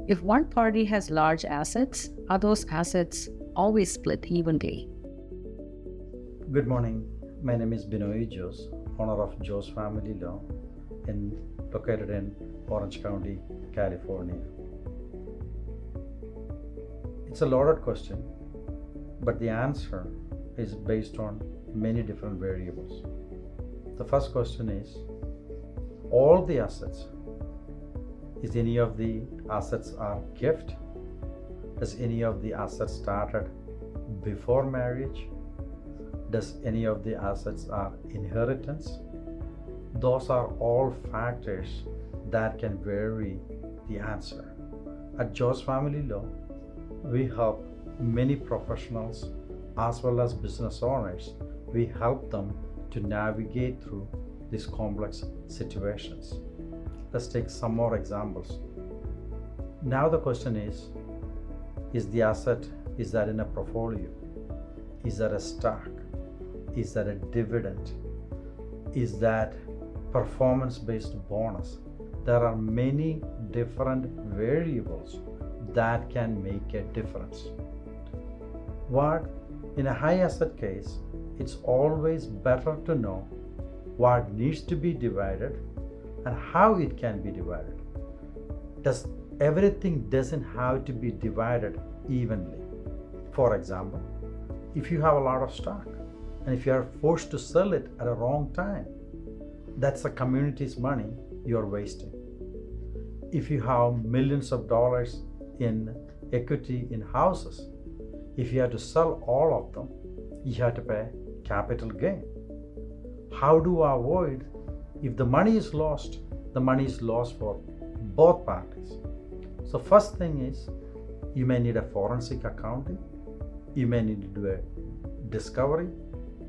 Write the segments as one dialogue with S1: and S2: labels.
S1: If one party has large assets, are those assets always split evenly?
S2: Good morning. My name is Binoye Jos, owner of JOS Family Law, located in Orange County, California. It's a loaded question, but the answer is based on many different variables. The first question is, all the assets, is any of the assets are gift? Does any of the assets started before marriage? Does any of the assets are inheritance? Those are all factors that can vary the answer. At JOS Family Law, we help many professionals as well as business owners. We help them to navigate through these complex situations. Let's take some more examples. Now the question is the asset, is that in a portfolio? Is that a stock? Is that a dividend? Is that performance-based bonus? There are many different variables that can make a difference. In a high asset case, it's always better to know what needs to be divided and how it can be divided. Everything doesn't have to be divided evenly. For example, if you have a lot of stock and if you are forced to sell it at a wrong time, that's the community's money you're wasting. If you have millions of dollars in equity in houses, if you have to sell all of them, you have to pay capital gain. How do I avoid, if the money is lost for both parties? So first thing is, you may need a forensic accounting, you may need to do a discovery,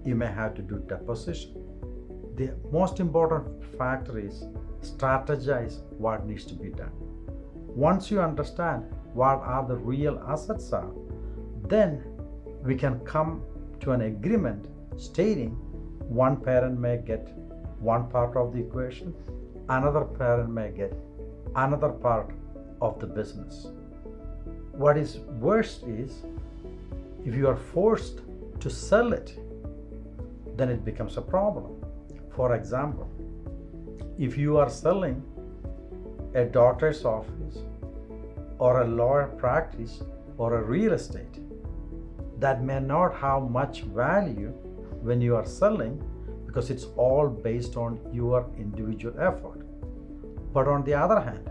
S2: you may have to do deposition. The most important factor is strategize what needs to be done. Once you understand what are the real assets are, then we can come to an agreement stating one parent may get one part of the equation, another parent may get another part of the business. What is worst is if you are forced to sell it, then it becomes a problem. For example, if you are selling a doctor's office or a lawyer practice or a real estate, that may not have much value when you are selling, because it's all based on your individual effort. But on the other hand,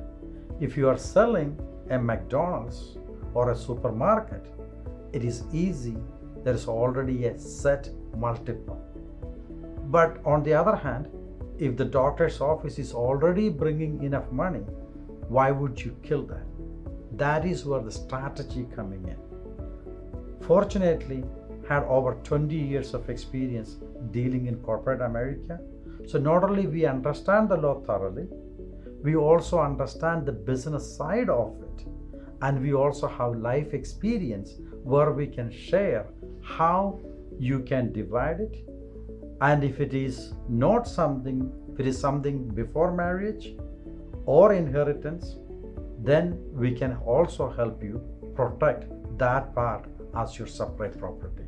S2: if you are selling a McDonald's or a supermarket, it is easy. There is already a set multiple. But on the other hand, if the doctor's office is already bringing enough money, why would you kill that? That is where the strategy coming in. Fortunately, had over 20 years of experience dealing in corporate America. So not only we understand the law thoroughly, we also understand the business side of it. And we also have life experience where we can share how you can divide it. And if it is something before marriage or inheritance, then we can also help you protect that part as your separate property.